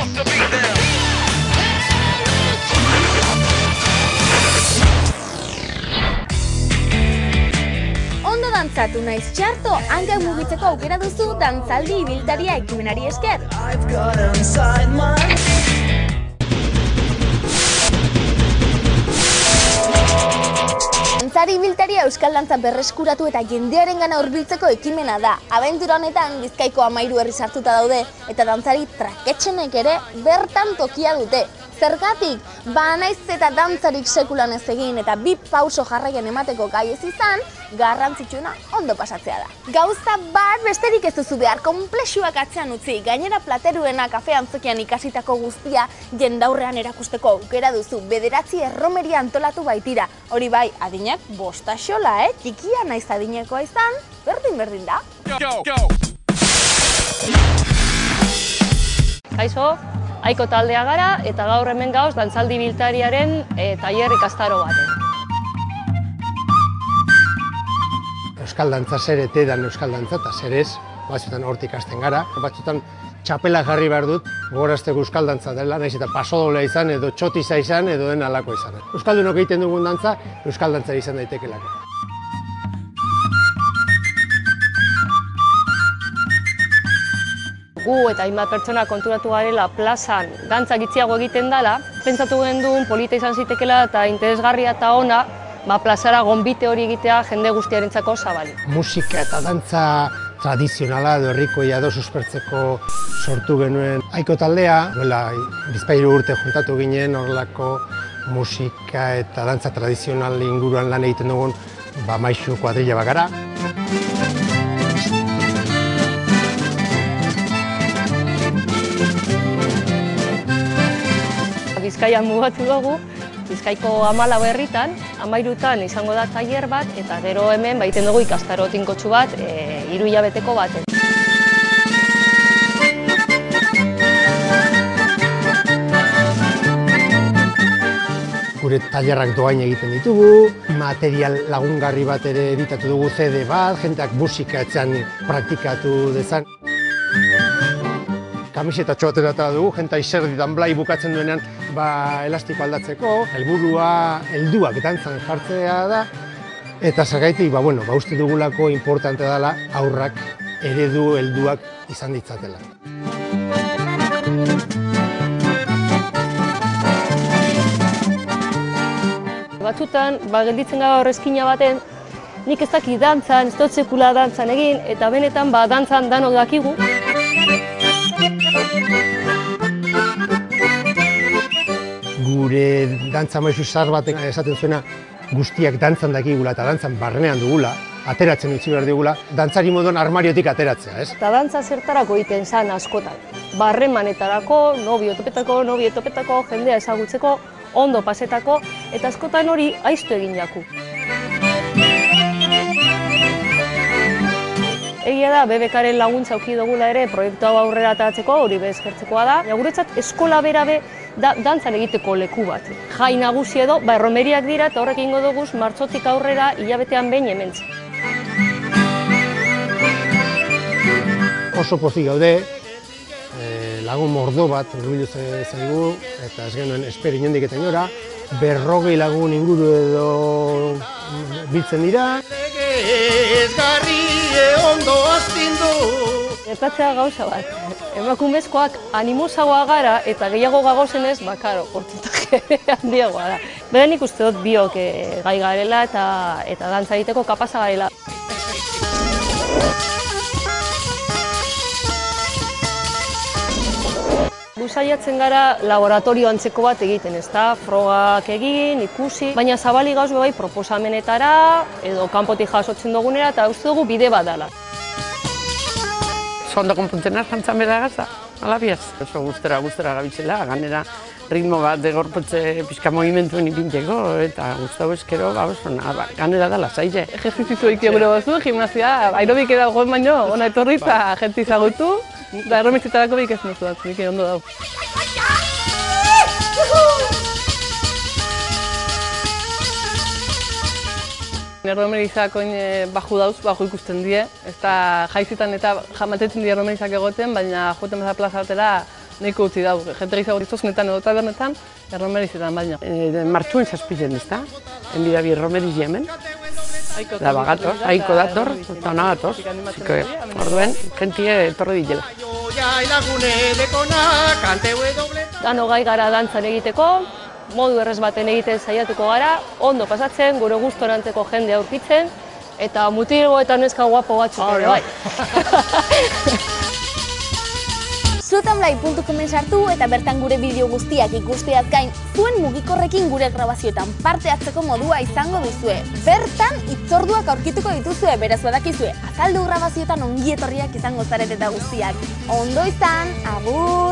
Ondo dantzatu naiz txarto, hankak mugitzeko aukera duzu dantzaldi ibiltaria ekimenari esker. Dantzari ibiltaria euskal dantza berreskuratu eta jendearengana hurbiltzeko ekimena da. Abentura honetan Bizkaiko 13 herri sartuta daude eta dantzari traketxenek ere bertan tokia dute. Zergatik, naiz eta dantzarik sekulan ez egin eta 2 pauso jarraian emateko gai ez izan, garrantzitsuena ondo pasatzea da. Gauza bat besterik ez duzu behar, konplexuak atzean utzi, gainera plateruena kafe antzokian ikasitako guztia jendaurrean erakusteko aukera duzu, 9 erromeria antolatu baitira. Hori bai, adinak bostaxola, txikia naiz adinekoa izan, berdin da. Kaixo, Aiko taldea gara eta gaur hemen gauz dantzaldi ibiltariaren tailer ikastaro baten. Euskal dantza zer ete dan euskal dantza eta zer ez, batzutan hortik ikasten gara. Batzutan txapela jarri behar dut, gogorazteko euskal dantza dela, nahiz eta pasodola izan edo txotiza izan edo den alako izan. Euskaldunok egiten dugun dantza, euskal dantza izan daitekelako. Gu eta hainbat pertsona konturatu garela plazan dantza gitziago egiten dela, pentsatu genduen polita izan zitekela eta interesgarria eta ona, plazara gonbite hori egitea jende guztiarentzako zabalik. Musika eta dantza tradizionala edo herrikoia edo suspertzeko sortu genuen Aiko taldea, duela 13 urte juntatu ginen horrelako musika eta dantza tradizional inguruan lan egiten dugun maisu kuadrilla bagara. Bizkaian mugatu dugu, Bizkaiko 14 herritan, 13tan izango da tailer bat, eta gero hemen baiten dugu ikastaro tinkotsu bat, 3 hilabeteko baten. Gure tailerrak doain egiten ditugu, material lagungarri bat ere editatu dugu CD bat, jendeak musika etxean praktikatu dezan. Kamiseta txoatera dugu, jenta izerditan blai bukatzen duenean elastiko aldatzeko. Helburua helduak dantzan jartzea da, eta zergaitik uste dugulako importante dela haurrak eredu helduak izan ditzatela. Batzutan, gelditzen gara horrezkina baten, nik ez daki dantzan, ez dut sekula dantzan egin, eta benetan dantzan danok dakigu. Gure dantza maisu zahar batek esaten zuena guztiak dantzan dakigula eta dantzan barrenean dugula, ateratzen utzi behar digula, dantzari moduan armariotik ateratzea, ez? Eta dantza zertarako egiten zen askotan. Barremanetarako, nobietopetako, jendea ezagutzeko, ondo pasetako, eta askotan hori aiztu egin jaku. Egia da, BBKaren laguntza auki dugula ere proiektu hau aurrera ateratzeko, hori eskertzekoa da. Guretzat eskola berabe dantzan egiteko leku bat. Jai nagusi edo, erromeriak dira eta horrek egingo dugu martxotik aurrera hilabetean behin hementxe. Oso pozik gaude, lagun mordo bat hurbildu zaigu eta ez genuen esperi inondik eta inora, 40 lagun inguru edo biltzen dira. Gertatzea gauza bat, emakumezkoak animosagoa gara eta gehiago gagozenez, portzentaje handiagoa da. Bera nik uste dut biok gai garela eta dantza egiteko kapaza garela. Gu saiatzen gara laboratorio antzeko bat egiten, ezta? Frogak egin, ikusi, baina zabali gauz bai proposamenetara edo kanpotik jasotzen dugunera eta uste dugu bide bat dela. Ondo konpuntzen arjantzan bera gaza, alabiaz. Oso guztera gabitzela, ganera ritmo bat gorputze pixka movimentuen ipintzeko eta guztau eskero, ganera da lasaize. Ejerzizizu egitea gure bazu, gimnazia, aerobik edagoen baino, ona etorri eta jenti izagutu, da erromezitarako bik ez nozu bat, nik ondo dau. Erromerizak baju dauz, baju ikusten die, ez da jaizitan eta jamatetzen die erromerizak egoten, baina joten bezala plazatera Neko utzi dau, jente gehiago dituznetan edo tabernetan, erromerizetan baina. Martxuen zazpilen, ez da? Enbidabi erromeriz hemen. Da bagator, aiko dator, eta hona gatoz. Orduen, jentie etorri ditela. Dano gai gara dantzan egiteko, modu errez baten egiten saiatuko gara, ondo pasatzen, gure gustorantzeko jende aurkitzen, eta mutilgo eta neska guapo batzuk ere bai. Zutamblai.comen sartu eta bertan gure bideo guztiak ikusteaz gain, zuen mugikorrekin gure grabazioetan parte hartzeko modua izango duzue. Bertan hitzorduak aurkituko dituzue, beraz badakizue, azaldu grabazioetan ongi etorriak izango zarete eta guztiak. Ondo izan, agur!